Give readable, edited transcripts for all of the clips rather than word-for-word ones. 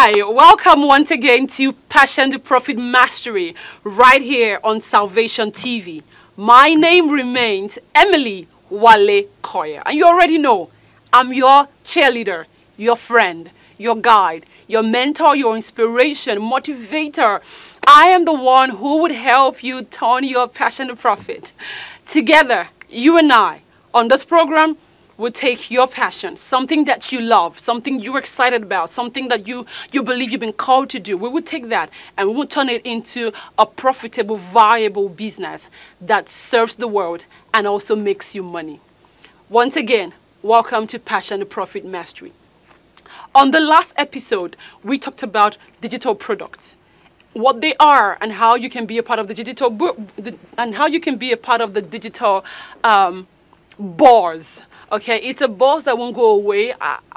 Hi, welcome once again to Passion to Profit Mastery right here on Salvation TV. My name remains Emily Wale Koya, and you already know I'm your cheerleader, your friend, your guide, your mentor, your inspiration, motivator. I am the one who would help you turn your passion to profit. Together, you and I, on this program, will take your passion, something that you love, something you're excited about, something that you believe you've been called to do. We will take that and we will turn it into a profitable, viable business that serves the world and also makes you money. Once again, welcome to Passion to Profit Mastery. On the last episode, we talked about digital products, what they are, and how you can be a part of the digital digital buzz. Okay, it's a buzz that won't go away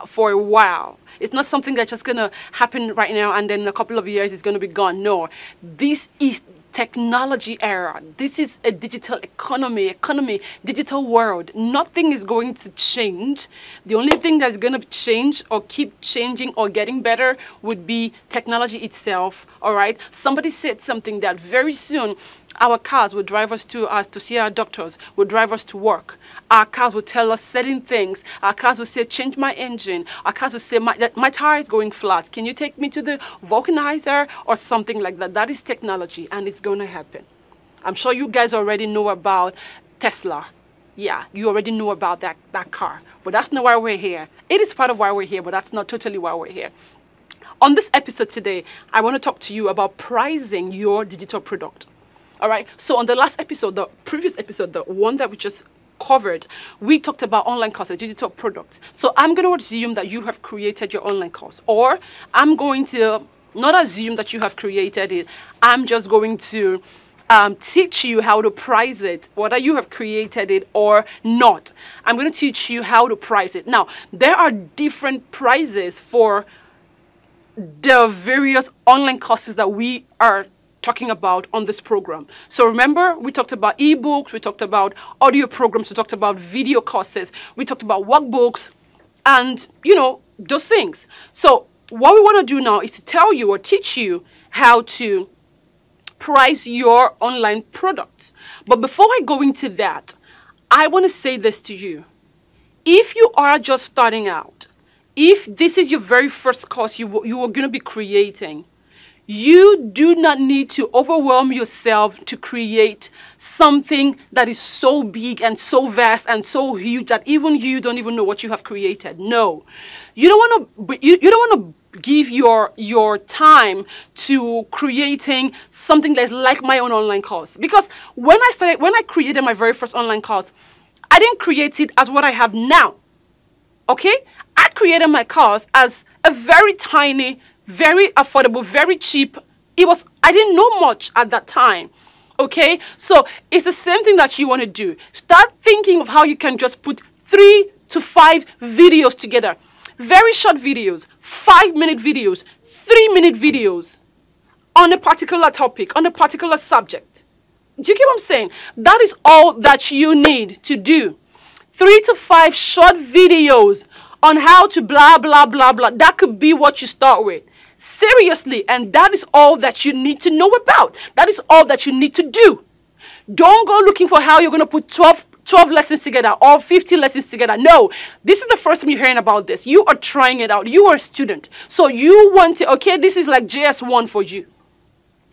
for a while. It's not something that's just going to happen right now and then in a couple of years it's going to be gone. No, this is technology era. This is a digital economy, digital world. Nothing is going to change. The only thing that's going to change or keep changing or getting better would be technology itself. All right. Somebody said something that very soon our cars will drive us to see our doctors, will drive us to work. Our cars will tell us certain things. Our cars will say, change my engine. Our cars will say, my tire is going flat. Can you take me to the vulcanizer or something like that? That is technology, and it's going to happen. I'm sure you guys already know about Tesla. Yeah, you already know about that car. But that's not why we're here. It is part of why we're here, but that's not totally why we're here. On this episode today, I want to talk to you about pricing your digital product. All right. So on the last episode, the previous episode, the one that we just covered, we talked about online courses, digital products. So I'm going to assume that you have created your online course, or I'm going to not assume that you have created it. I'm just going to teach you how to price it, whether you have created it or not. I'm going to teach you how to price it. Now, there are different prices for the various online courses that we are talking about on this program. So remember, we talked about ebooks, we talked about audio programs, we talked about video courses, we talked about workbooks, and those things. So what we want to do now is to tell you or teach you how to price your online product. But before I go into that, I want to say this to you. If you are just starting out, if this is your very first course you are going to be creating, you do not need to overwhelm yourself to create something that is so big and so vast and so huge that even you don't even know what you have created. No, you don't want to give your time to creating something that's like my own online course. Because when I created my very first online course, I didn't create it as what I have now. Okay, I created my course as a very tiny, very affordable, very cheap. I didn't know much at that time. Okay, so it's the same thing that you want to do. Start thinking of how you can just put 3 to 5 videos together. Very short videos, 5-minute videos, 3-minute videos on a particular topic, on a particular subject. Do you get what I'm saying? That is all that you need to do. 3 to 5 short videos on how to blah, blah, blah, blah. That could be what you start with. Seriously, and that is all that you need to know about. That is all that you need to do. Don't go looking for how you're going to put 12 lessons together or 50 lessons together. No, this is the first time you're hearing about this. You are trying it out. You are a student. So you want to, okay, this is like JS1 for you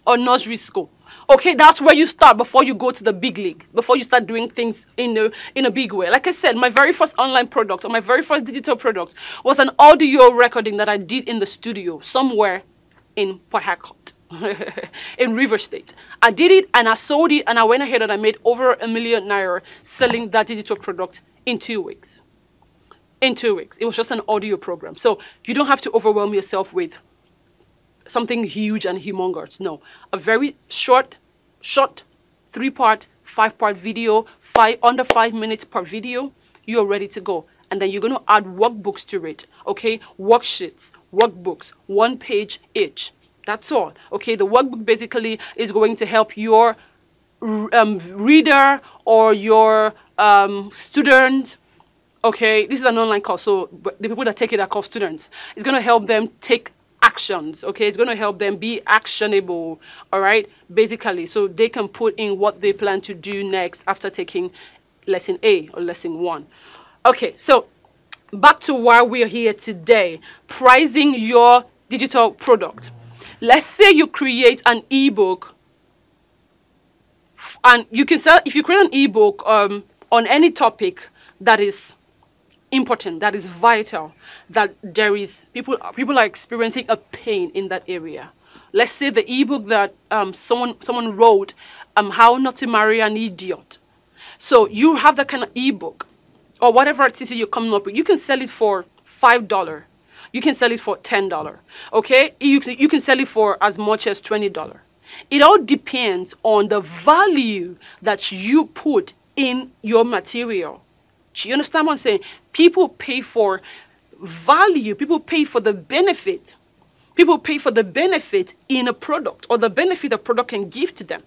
or nursery school. Okay, that's where you start before you go to the big league, before you start doing things in a big way. Like I said, my very first online product or my very first digital product was an audio recording that I did in the studio somewhere in Port Harcourt, in River State. I did it and I sold it and I went ahead and I made over ₦1 million selling that digital product in 2 weeks. In 2 weeks. It was just an audio program. So you don't have to overwhelm yourself with something huge and humongous. No, a very short 3-part, 5-part video, under 5 minutes per video. You're ready to go. And then you're going to add workbooks to it. Okay, worksheets, workbooks, 1 page each. That's all. Okay, the workbook basically is going to help your reader or your student. Okay, this is an online course, so the people that take it are called students. It's going to help them take actions. Okay, it's going to help them be actionable. All right, basically, so they can put in what they plan to do next after taking lesson A or lesson 1. Okay, so back to why we're here today: pricing your digital product. Let's say you create an ebook, and you can sell. If you create an ebook on any topic that is important, that is vital, that there is people are experiencing a pain in that area. Let's say the ebook that someone wrote, how not to marry an idiot. So you have that kind of ebook, or whatever it is you're coming up with. You can sell it for $5. You can sell it for $10. Okay, you can sell it for as much as $20. It all depends on the value that you put in your material. Do you understand what I'm saying? People pay for value. People pay for the benefit. People pay for the benefit in a product, or the benefit a product can give to them.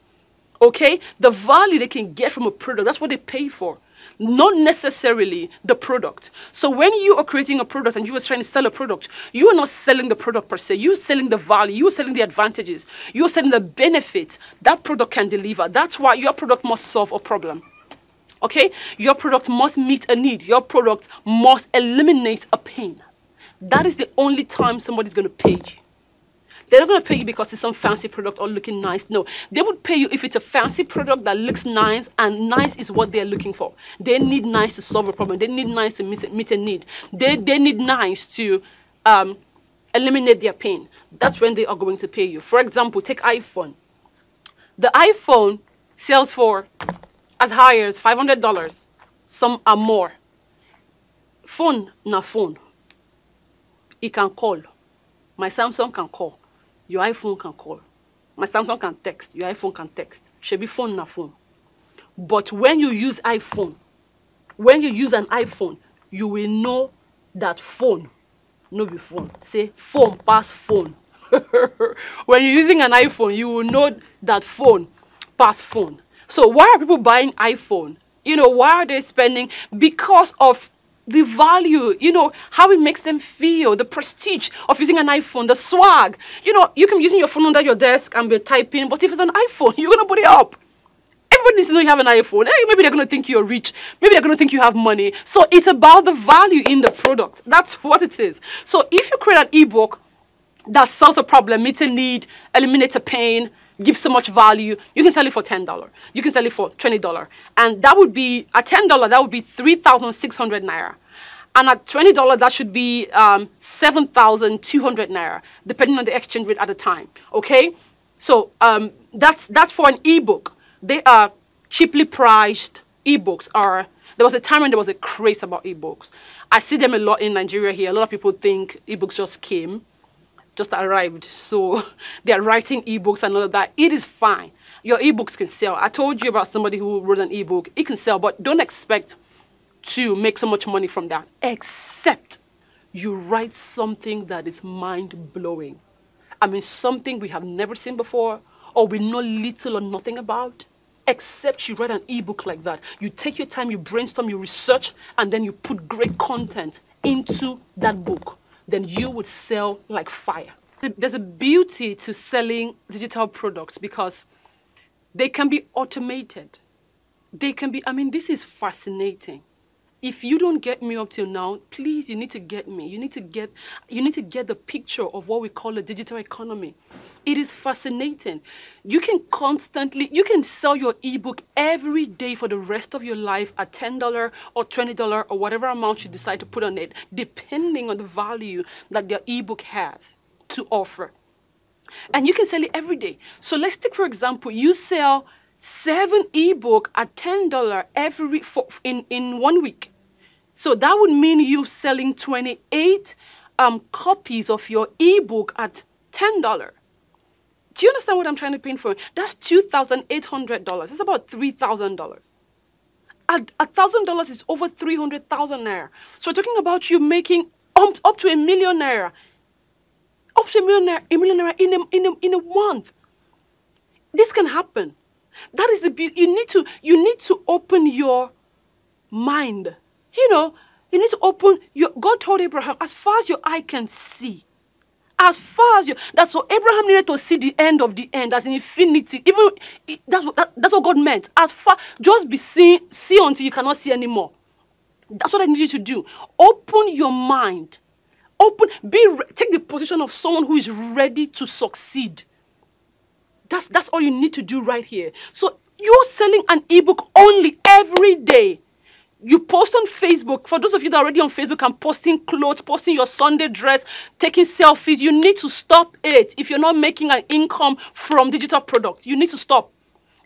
Okay? The value they can get from a product, that's what they pay for. Not necessarily the product. So when you are creating a product and you are trying to sell a product, you are not selling the product per se. You're selling the value. You're selling the advantages. You're selling the benefit that product can deliver. That's why your product must solve a problem. Okay? Your product must meet a need. Your product must eliminate a pain. That is the only time somebody's going to pay you. They're not going to pay you because it's some fancy product or looking nice. No, they would pay you if it's a fancy product that looks nice, and nice is what they're looking for. They need nice to solve a problem. They need nice to meet a need. They need nice to eliminate their pain. That's when they are going to pay you. For example, take iPhone. The iPhone sells for as high as $500. Some are more. Phone, na phone. It can call. My Samsung can call. Your iPhone can call. My Samsung can text. Your iPhone can text. Should be phone na phone. But when you use iPhone, when you use an iPhone, you will know that phone, no be phone. Say phone pass phone. When you're using an iPhone, you will know that phone pass phone. So why are people buying iPhone? You know, why are they spending? Because of the value, you know, how it makes them feel, the prestige of using an iPhone, the swag. You know, you can be using your phone under your desk and be typing, but if it's an iPhone, you're going to put it up. Everybody needs to know you have an iPhone. Hey, maybe they're going to think you're rich. Maybe they're going to think you have money. So it's about the value in the product. That's what it is. So if you create an ebook that solves a problem, meets a need, eliminates a pain, gives so much value, you can sell it for $10. You can sell it for $20. And that would be, at $10, that would be 3,600 Naira. And at $20, that should be 7,200 Naira, depending on the exchange rate at the time. Okay? So that's for an ebook. They are cheaply priced. Ebooks are, there was a time when there was a craze about ebooks. I see them a lot in Nigeria here. A lot of people think ebooks just arrived, so they are writing ebooks and all of that. It is fine. Your ebooks can sell. I told you about somebody who wrote an ebook. It can sell, but don't expect to make so much money from that, except you write something that is mind-blowing. I mean, something we have never seen before, or we know little or nothing about, except you write an ebook like that. You take your time, you brainstorm, you research, and then you put great content into that book. Then you would sell like fire. There's a beauty to selling digital products because they can be automated. They can be, I mean, this is fascinating. If you don't get me up till now, please, you need to get me. You need to get the picture of what we call a digital economy. It is fascinating. You can sell your ebook every day for the rest of your life at $10 or $20 or whatever amount you decide to put on it, depending on the value that your ebook has to offer. And you can sell it every day. So let's take, for example, you sell 7 ebook at $10 in 1 week. So that would mean you selling 28 copies of your ebook at $10. Do you understand what I'm trying to paint for? That's $2,800. It's about $3,000. $1,000 is over 300,000 Naira. So we're talking about you making up to $1 million Naira. Up to $1 million Naira in a month. This can happen. That is the beauty. You need to open your mind. You know, you need to open your, God told Abraham, as far as your eye can see, As far as you, that's what Abraham needed to see the end of the end, as in infinity. Even that's what God meant. As far, just be see until you cannot see anymore. That's what I need you to do. Open your mind. Take the position of someone who is ready to succeed. That's all you need to do right here. So you're selling an ebook only every day. You post on Facebook. For those of you that are already on Facebook and posting clothes, posting your Sunday dress, taking selfies, you need to stop it. If you're not making an income from digital products, you need to stop.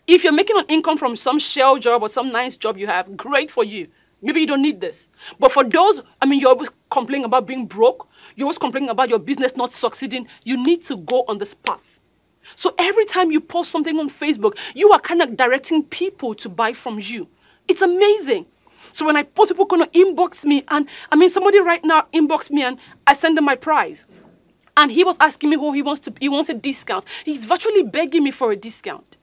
If you're making an income from some shell job or some nice job you have, great for you. Maybe you don't need this. But for those, you're always complaining about being broke. You're always complaining about your business not succeeding. You need to go on this path. So every time you post something on Facebook, you are kind of directing people to buy from you. It's amazing. So when I post, people going to inbox me. And somebody right now inboxed me and I send them my price. And he was asking me he wants a discount. He's virtually begging me for a discount.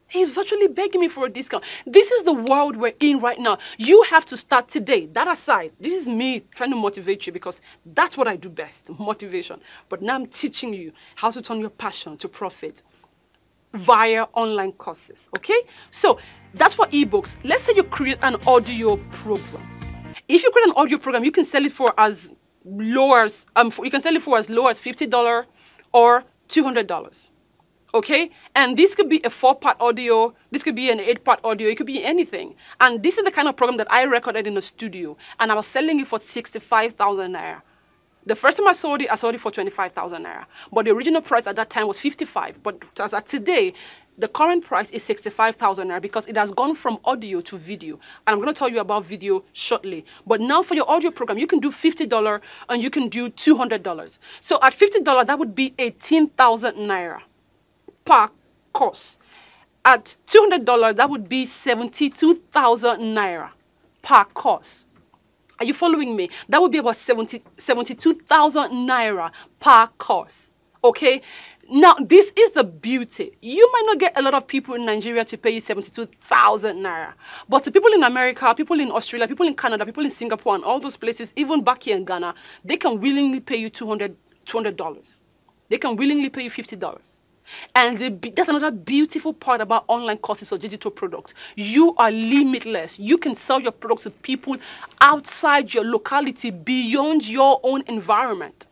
He's virtually begging me for a discount. This is the world we're in right now. You have to start today. That aside, this is me trying to motivate you because that's what I do best, motivation. But now I'm teaching you how to turn your passion to profit via online courses, okay? So that's for ebooks. Let's say you create an audio program. If you create an audio program, you can sell it for as low as $50 or $200. Okay, and this could be a 4-part audio, this could be an 8-part audio, it could be anything. And this is the kind of program that I recorded in a studio, and I was selling it for 65,000 naira. The first time I sold it for 25,000 naira. But the original price at that time was 55. But as of today, the current price is 65,000 naira because it has gone from audio to video. And I'm going to tell you about video shortly. But now for your audio program, you can do $50 and you can do $200. So at $50, that would be 18,000 naira per course. At $200, that would be 72,000 naira per course. Are you following me? That would be about 72,000 naira per course. Okay? Now, this is the beauty. You might not get a lot of people in Nigeria to pay you 72,000 naira. But to people in America, people in Australia, people in Canada, people in Singapore, and all those places, even back here in Ghana, they can willingly pay you $200. They can willingly pay you $50. And that's another beautiful part about online courses or digital products. You are limitless. You can sell your products to people outside your locality, beyond your own environment.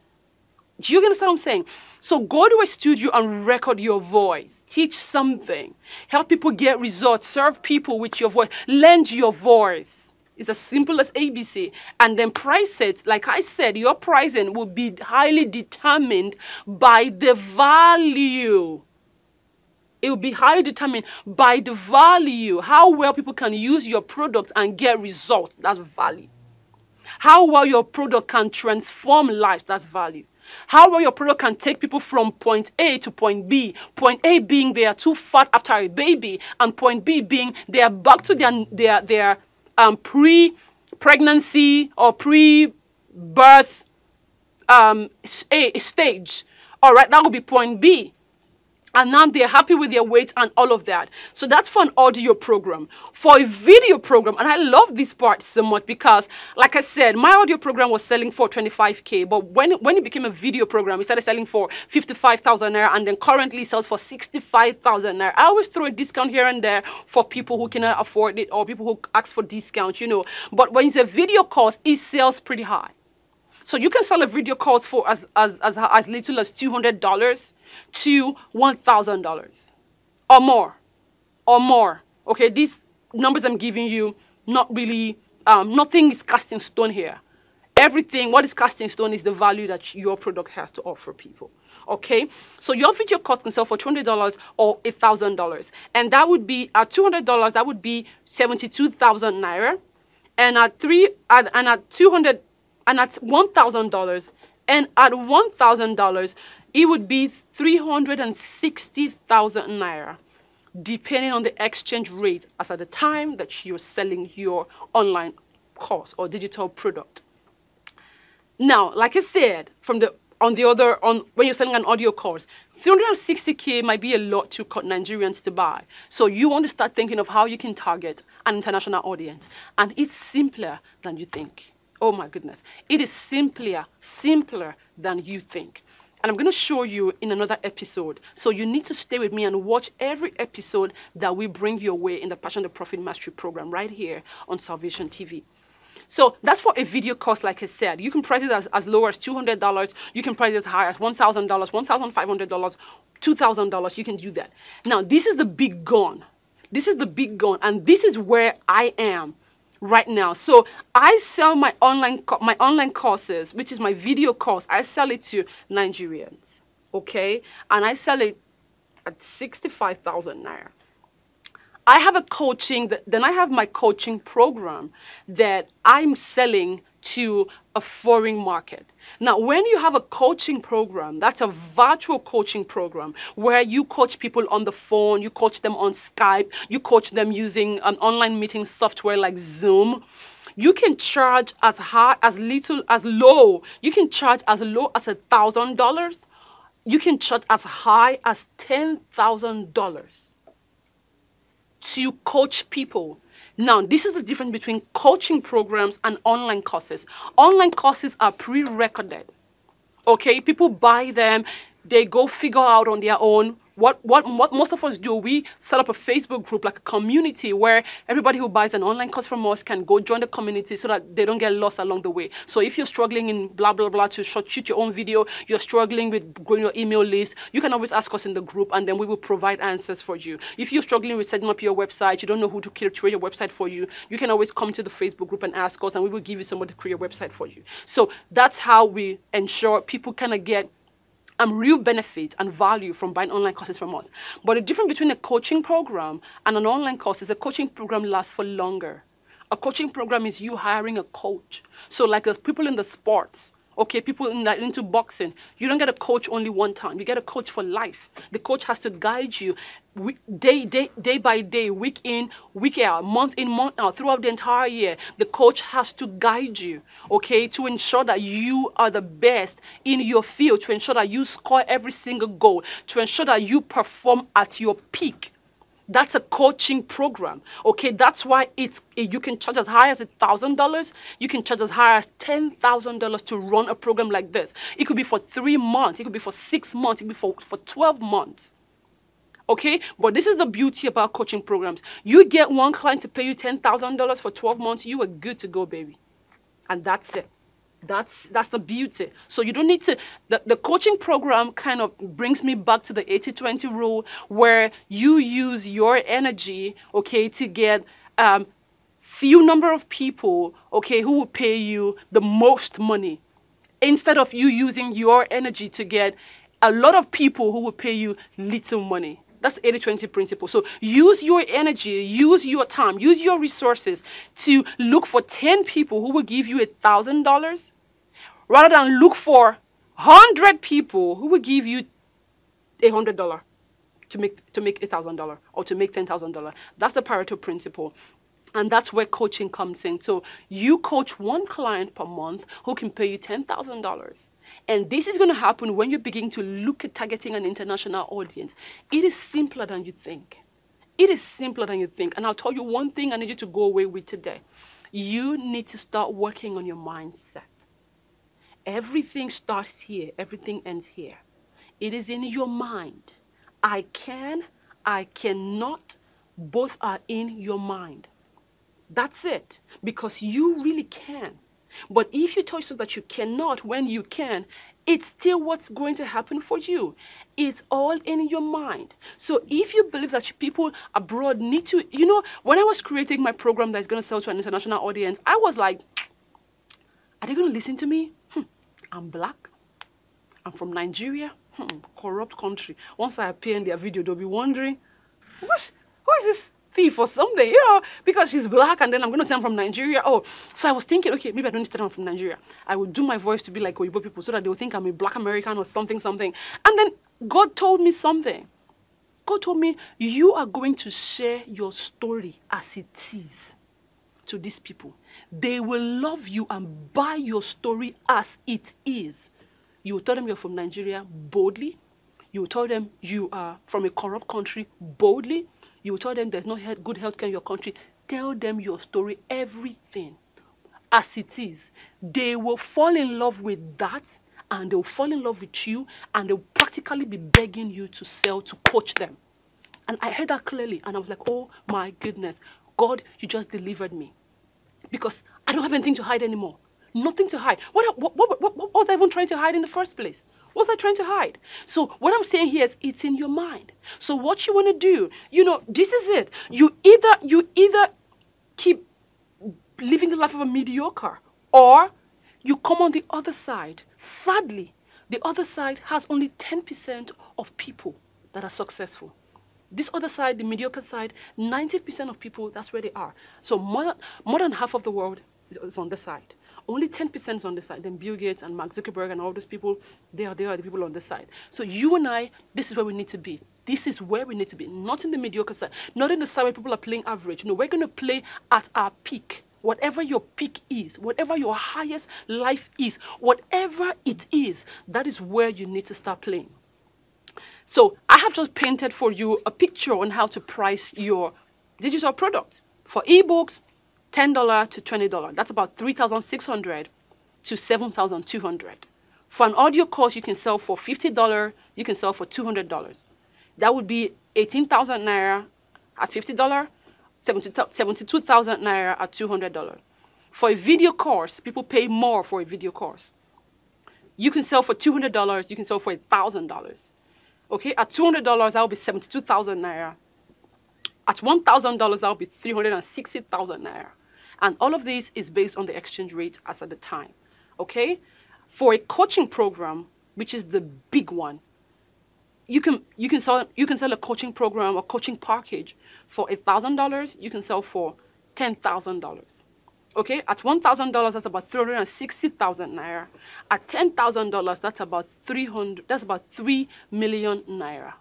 Do you understand what I'm saying? So go to a studio and record your voice. Teach something. Help people get results. Serve people with your voice. Lend your voice. It's as simple as ABC. And then price it. Like I said, your pricing will be highly determined by the value. It will be highly determined by the value. How well people can use your product and get results. That's value. How well your product can transform lives. That's value. How well your product can take people from point A to point B. Point A being they are too fat after a baby. And point B being they are back to their pre-pregnancy or pre-birth stage. All right, that will be point B. And now they're happy with their weight and all of that. So that's for an audio program. For a video program, and I love this part so much because, like I said, my audio program was selling for 25K. But when it became a video program, it started selling for 55,000 naira and then currently sells for 65,000 naira. I always throw a discount here and there for people who cannot afford it or people who ask for discount, you know. But when it's a video course, it sells pretty high. So you can sell a video course for as little as $200 to $1,000 or more. Okay, these numbers I'm giving you, not really, nothing is cast in stone here. Everything, what is cast in stone is the value that your product has to offer people. Okay, so your video course can sell for $200 or $1,000, and that would be at $200. That would be 72,000 naira, and at $200 and at $1,000, and at $1,000. It would be 360,000 naira, depending on the exchange rate as at the time that you're selling your online course or digital product. Now, like I said, when you're selling an audio course, 360K might be a lot to Nigerians to buy. So you want to start thinking of how you can target an international audience, and it's simpler than you think. Oh my goodness, it is simpler than you think. And I'm going to show you in another episode. So you need to stay with me and watch every episode that we bring your way in the Passion to Profit Mastery program right here on Salvation TV. So that's for a video course, like I said. You can price it as low as $200. You can price it as high as $1,000, $1,500, $2,000. You can do that. Now, this is the big gun. This is the big gun. And this is where I am right now. So I sell my online courses, which is my video course. I sell it to Nigerians, okay? And I sell it at 65,000 naira. I have a coaching, then I have my coaching program that I'm selling to a foreign market. Now, when you have a coaching program, that's a virtual coaching program where you coach people on the phone, you coach them on Skype, you coach them using an online meeting software like Zoom. You can charge as high, as low. You can charge as low as $1,000. You can charge as high as $10,000 to coach people. Now, this is the difference between coaching programs and online courses. Online courses are pre-recorded. Okay, people buy them, they go figure out on their own. What most of us do, we set up a Facebook group, like a community, where everybody who buys an online course from us can go join the community so that they don't get lost along the way. So if you're struggling in blah, blah, blah to shoot your own video, you're struggling with growing your email list, you can always ask us in the group and then we will provide answers for you. If you're struggling with setting up your website, you don't know who to create your website for you, you can always come to the Facebook group and ask us and we will give you somebody to create a website for you. So that's how we ensure people kind of get real benefit and value from buying online courses from us. But the difference between a coaching program and an online course is a coaching program lasts for longer. A coaching program is you hiring a coach. So like there's people in the sports, okay, people into boxing, you don't get a coach only one time. You get a coach for life. The coach has to guide you day by day, week in, week out, month in, month out, throughout the entire year. The coach has to guide you, okay, to ensure that you are the best in your field, to ensure that you score every single goal, to ensure that you perform at your peak. That's a coaching program, okay? That's why you can charge as high as $1,000. You can charge as high as $10,000 to run a program like this. It could be for 3 months. It could be for 6 months. It could be for 12 months, okay? But this is the beauty about coaching programs. You get one client to pay you $10,000 for 12 months, you are good to go, baby. And that's it. That's the beauty. So you don't need to, the coaching program kind of brings me back to the 80-20 rule where you use your energy, okay, to get few number of people, okay, who will pay you the most money instead of you using your energy to get a lot of people who will pay you little money. That's the 80-20 principle. So use your energy, use your time, use your resources to look for 10 people who will give you $1,000 rather than look for 100 people who will give you $100 to make $1,000 or to make $10,000. That's the Pareto principle. And that's where coaching comes in. So you coach one client per month who can pay you $10,000. And this is going to happen when you begin to look at targeting an international audience. It is simpler than you think. It is simpler than you think. And I'll tell you one thing I need you to go away with today. You need to start working on your mindset. Everything starts here. Everything ends here. It is in your mind. I can, I cannot, both are in your mind. That's it. Because you really can. But if you tell yourself that you cannot when you can, it's still what's going to happen for you. It's all in your mind. So if you believe that people abroad need to, you know, when I was creating my program that's going to sell to an international audience, I was like, are they going to listen to me? I'm black. I'm from Nigeria. Corrupt country. Once I appear in their video, they'll be wondering, who is this thief or something, you know, because she's black and then I'm going to say I'm from Nigeria. Oh, so I was thinking, okay, maybe I don't need to say I'm from Nigeria. I would do my voice to be like Oyibo people so that they will think I'm a black American or something. And then God told me something. God told me, you are going to share your story as it is to these people. They will love you and buy your story as it is. You will tell them you're from Nigeria boldly. You will tell them you are from a corrupt country boldly. You will tell them there's no good healthcare in your country. Tell them your story, everything as it is. They will fall in love with that and they'll fall in love with you, and they'll practically be begging you to sell, to coach them. And I heard that clearly, and I was like, oh my goodness, God, you just delivered me. Because I don't have anything to hide anymore. Nothing to hide. What was I even trying to hide in the first place? What was I trying to hide? So what I'm saying here is it's in your mind. So what you want to do, this is it. You either keep living the life of a mediocre, or you come on the other side. Sadly, the other side has only 10% of people that are successful. This other side, the mediocre side, 90% of people, that's where they are. So more than half of the world is on this side. Only 10% is on this side. Then Bill Gates and Mark Zuckerberg and all those people, they are the people on this side. So you and I, this is where we need to be. This is where we need to be. Not in the mediocre side. Not in the side where people are playing average. No, we're going to play at our peak. Whatever your peak is, whatever your highest life is, whatever it is, that is where you need to start playing. So I have just painted for you a picture on how to price your digital product. For ebooks, $10 to $20. That's about $3,600 to $7,200. For an audio course, you can sell for $50. You can sell for $200. That would be 18,000 naira at $50, 72,000 naira at $200. For a video course, people pay more for a video course. You can sell for $200. You can sell for $1,000. Okay, at $200, that will be 72,000 naira. At $1,000, that will be 360,000 naira. And all of this is based on the exchange rate as at the time. Okay, for a coaching program, which is the big one, you can sell a coaching program or coaching package for $1,000. You can sell for $10,000. Okay, at $1,000, that's about 360,000 naira. At $10,000, that's about 3 million naira.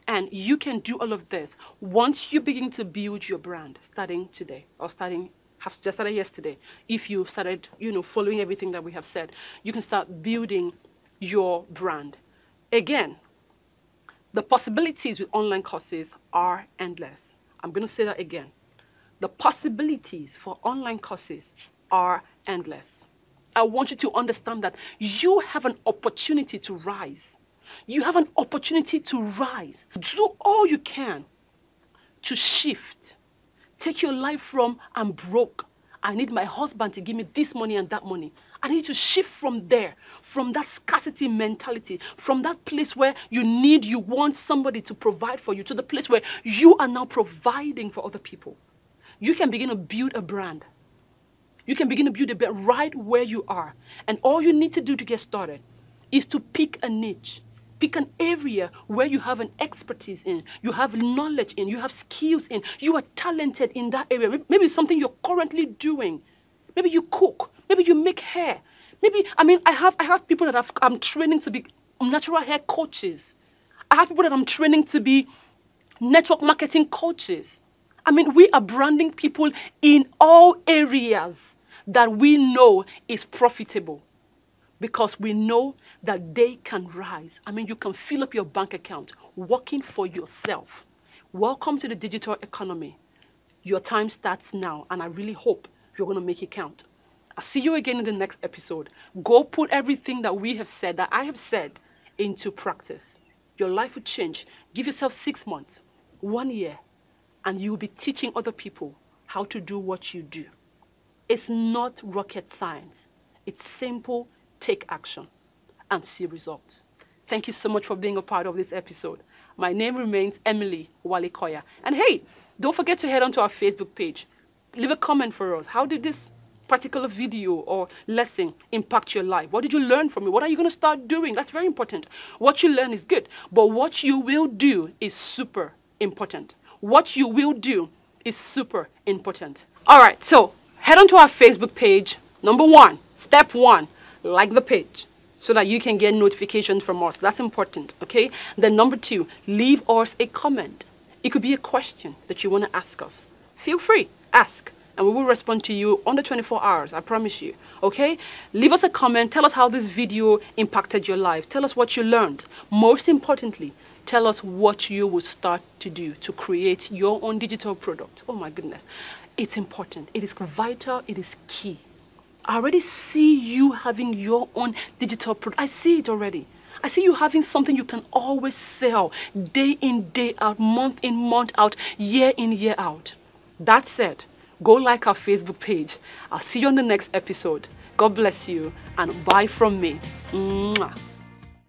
And you can do all of this once you begin to build your brand, starting today or have just started yesterday. If you started, following everything that we have said, you can start building your brand. Again, the possibilities with online courses are endless. I'm going to say that again. The possibilities for online courses are endless. I want you to understand that you have an opportunity to rise. You have an opportunity to rise. Do all you can to shift. Take your life from, I'm broke, I need my husband to give me this money and that money. I need to shift from there, from that scarcity mentality, from that place where you want somebody to provide for you, to the place where you are now providing for other people. You can begin to build a brand. You can begin to build a brand right where you are. And all you need to do to get started is to pick a niche. Pick an area where you have an expertise in, you have knowledge in, you have skills in, you are talented in that area. Maybe it's something you're currently doing. Maybe you cook. Maybe you make hair. I have people that I'm training to be natural hair coaches. I have people that I'm training to be network marketing coaches. We are branding people in all areas that we know is profitable, because we know that they can rise. You can fill up your bank account working for yourself. Welcome to the digital economy. Your time starts now, and I really hope you're going to make it count. I'll see you again in the next episode. Go put everything that we have said, that I have said, into practice. Your life will change. Give yourself 6 months, 1 year, and you will be teaching other people how to do what you do. It's not rocket science. It's simple. Take action and see results. Thank you so much for being a part of this episode. My name remains Emily Wale-Koya. And hey, don't forget to head on to our Facebook page. Leave a comment for us. How did this particular video or lesson impact your life? What did you learn from it? What are you going to start doing? That's very important. What you learn is good, but what you will do is super important. What you will do is super important. All right, so head on to our Facebook page. Number 1, step 1. Like the page so that you can get notifications from us. That's important, okay? Then number 2, leave us a comment. It could be a question that you want to ask us. Feel free, ask, and we will respond to you under 24 hours, I promise you, okay? Leave us a comment. Tell us how this video impacted your life. Tell us what you learned. Most importantly, tell us what you will start to do to create your own digital product. Oh my goodness. It's important. It is vital. It is key. I already see you having your own digital product. I see it already. I see you having something you can always sell day in, day out, month in, month out, year in, year out. That said, go like our Facebook page. I'll see you on the next episode. God bless you and bye from me. Mwah.